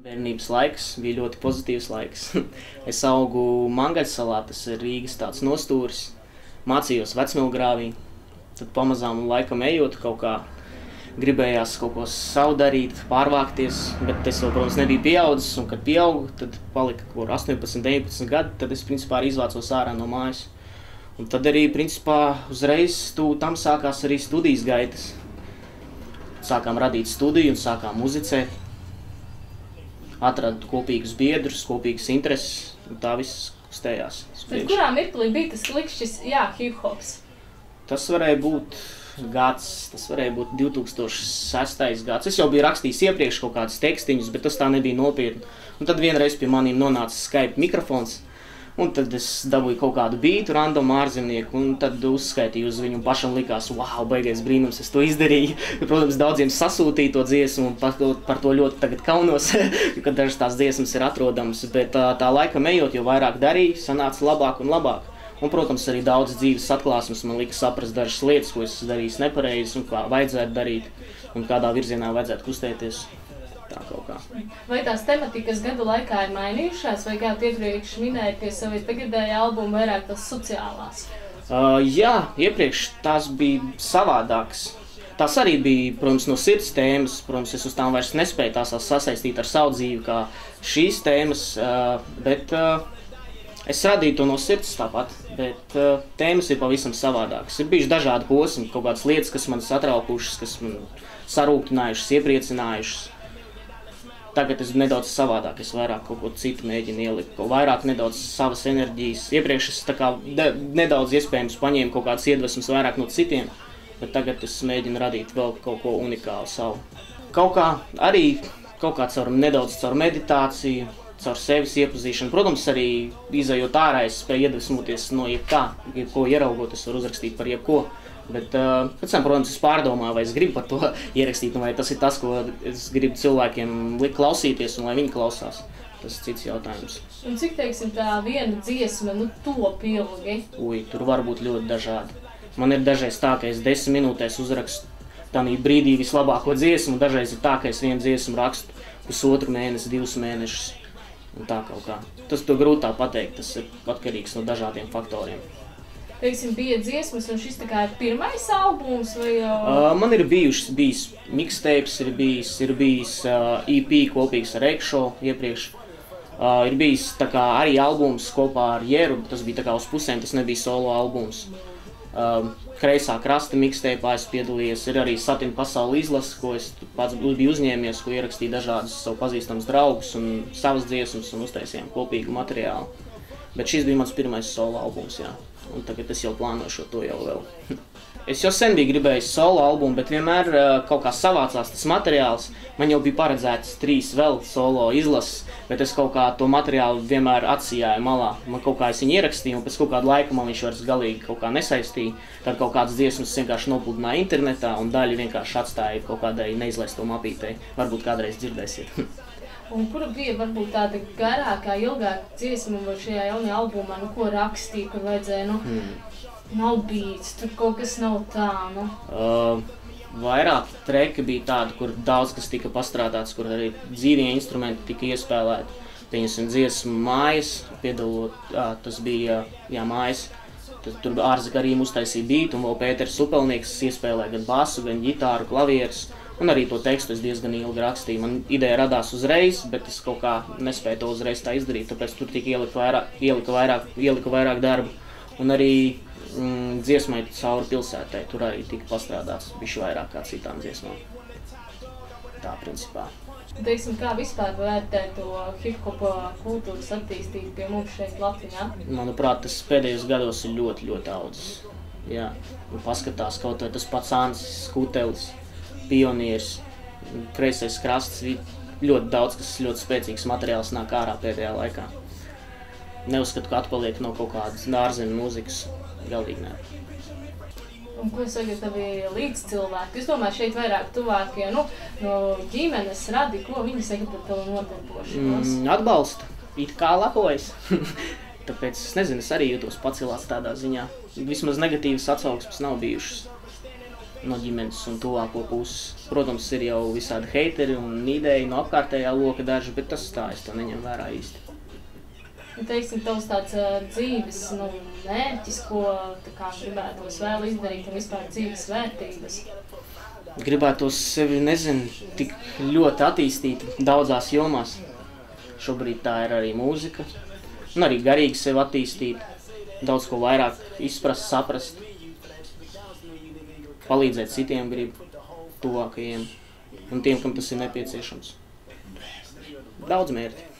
Bērnības laiks bija ļoti pozitīvs laiks. Es augu Mangaļsalā, tas ir Rīgas tāds nostūris. Mācījos Vecmilgrāvī. Tad pamazām laikam ejot kaut kā gribējās kaut ko savu darīt, pārvākties, bet es vēl, protams, nebiju pieaudzis, un kad pieaugu, tad palika kur 18, 19 gadi, tad es principā arī izvācos ārā no mājas. Un tad arī principā uzreiz tam sākās arī studijas gaitas. Sākām radīt studiju un sākām muzicēt. Atradu kopīgus biedrus, kopīgas intereses, un tā viss kustējās. Bet kurā mirklī bija tas klikšķis, jā, hip-hops? Tas varēja būt gads, tas varēja būt 2006. gads. Es jau biju rakstījis iepriekš kaut kādus tekstiņus, bet tas tā nebija nopietni. Un tad vienreiz pie maniem nonāca Skype mikrofons, un tad es dabūju kaut kādu bītu, random ārzemnieku, un tad uzskaitīju uz viņu, pašam likās, wow, baigais brīnums, es to izdarīju. Protams, daudziem sasūtīju to dziesmu, un par to ļoti tagad kaunos, kad dažas tās dziesmas ir atrodamas, bet tā laikam ejot, jo vairāk darīju, sanāca labāk un labāk. Un, protams, arī daudz dzīves atklāsmes man lika saprast dažas lietas, ko es darīju nepareizi, un kā vajadzētu darīt, un kādā virzienā vajadzētu kustēties. Tā kaut kā. Vai tās tematikas gadu laikā ir mainījušās, vai kā iepriekš minēja pie savas tagadējā albuma vairāk tās sociālās? Jā, iepriekš tās bija savādākas. Tās arī bija, protams, no sirds tēmas, protams, es uz tām vairs nespēju tās sasaistīt ar savu dzīvi kā šīs tēmas, bet es radīju to no sirds tāpat, bet tēmas ir pavisam savādākas. Ir bijuši dažādi posmi, kaut kādas lietas, kas man satraukušas, kas man sarūktinājušas, iepriecinājušas. Tagad es nedaudz savādāk, es vairāk kaut ko citu mēģinu ielikt, vairāk nedaudz savas enerģijas. Iepriekš es tā kā nedaudz iespējams paņēmu kaut kādas iedvesmas vairāk no citiem, bet tagad es mēģinu radīt vēl kaut ko unikālu savu. Kaut kā arī nedaudz caur meditāciju, caur sevis iepazīšanu. Protams, arī izejot ārā, es spēju iedvesmoties no jebko ieraugot, es varu uzrakstīt par jebko. Bet pēc tam, protams, es pārdomāju, vai es gribu par to ierakstīt, vai tas ir tas, ko es gribu cilvēkiem likt klausīties un lai viņi klausās. Tas ir cits jautājums. Un cik, teiksim, tā viena dziesma, top ilgi? Tur var būt ļoti dažādi. Man ir dažreiz tā, ka es 10 minūtēs uzrakstu tādā brīdī vislabāko dziesmu, un dažreiz ir tā, ka es vienu dziesmu rakstu pusotru mēnesi, 2 mēnešus. Un tā kaut kā. Tas to grūtā pateikt, tas ir atkarīgs no dažādiem faktoriem. Teiksim, bija dziesmas, un šis tā kā ir pirmais albums, vai jau? Man ir bijis mixtapes, ir bijis EP kopīgs ar Ekšo iepriekš. Ir bijis tā kā arī albums kopā ar Jeru, tas bija tā kā uz pusēm, tas nebija solo albums. Kreisā krasta mixtapā es piedalījies, ir arī Satina pasauli izlase, ko es pats biju uzņēmies, ko ierakstīju dažādus savu pazīstams draugus un savas dziesmas un uztaisījām kopīgu materiālu. Bet šis bija mans pirmais solo albums, jā. Un tagad es jau plānošu to jau vēl. Es jau sen biju gribējis solo albumu, bet vienmēr kaut kā savācās tas materiāls. Man jau bija paredzēts 3 vēl solo izlases, bet es kaut kā to materiālu vienmēr atsijāju malā. Man kaut kā es viņu ierakstīju, un pēc kaut kāda laika man viņš vairs galīgi kaut kā nesaistīja. Tad kaut kādas dziesmas vienkārši nopludināja internetā, un daļu vienkārši atstāja kaut kādai neizlaisto mapītei. Varbūt kādreiz dzirdēsiet. Un kura bija varbūt tāda garākā, ilgāka dziesma vai šajā jaunajā albumā, ko rakstīja, kur vajadzēja, nav beats, tur kaut kas nav tā, Vairāk treki bija tādi, kur daudz kas tika pastrādāts, kur arī dzīvie instrumenti tika iespēlēti. Pieņemsim dziesmu Mājas, piedalot, tas bija, Mājas. Tur Ārze Karīma uztaisīja beatu, un vēl Pēters Supelnieks iespēlē gan basu, gan ģitāru, klavierus. Un arī to tekstu es diezgan ilgi rakstīju. Man ideja radās uzreiz, bet es kaut kā nespēju to uzreiz tā izdarīt, tāpēc tur tika ielika vairāk darbu. Un arī dziesmai Cauri pilsētai, tur arī tika pastrādāts bišķi vairāk kā citām dziesmām. Tā principā. Teiksim, kā vispār vērtē to hip-hopa kultūras attīstību pie mums šeit Latvijā? Manuprāt, tas pēdējos gados ir ļoti, ļoti audzis. Jā, un paskatās kaut vai tas pats Ansis, Skutelis, Pionieris, Kreisais krasts, ļoti daudz, kas ļoti spēcīgs materiāls nāk ārā pēdējā laikā. Neuzskatu, ka atpaliek no kaut kādas ārzemju mūzikas, galīgi nē. Un ko saka tavi līdzcilvēki? Es domāju, šeit vairāk tuvākie, no ģimenes radi, ko viņi saka par tavu nodarbošanos? Atbalsta, it kā lepojas. Tāpēc es nezinu, es arī jūtos pacelāts tādā ziņā. Vismaz negatīvas atsauksmes nav bijušas. no ģimenes un tuvāko puses. Protams, ir jau visādi heiteri un nīdēji no apkārtējā loka daži, bet tas tā, es to neņem vērā īsti. Teiksim, tavs tāds dzīves mērķis, ko gribētos vēl izdarīt un vispār dzīves vērtības? Gribētos sevi, tik ļoti attīstīt daudzās jomās. Šobrīd tā ir arī mūzika, un arī garīgi sevi attīstīt, daudz ko vairāk izprast, saprast, palīdzēt citiem gribu, tuvākajiem un tiem, kam tas ir nepieciešams. Daudz mērķi.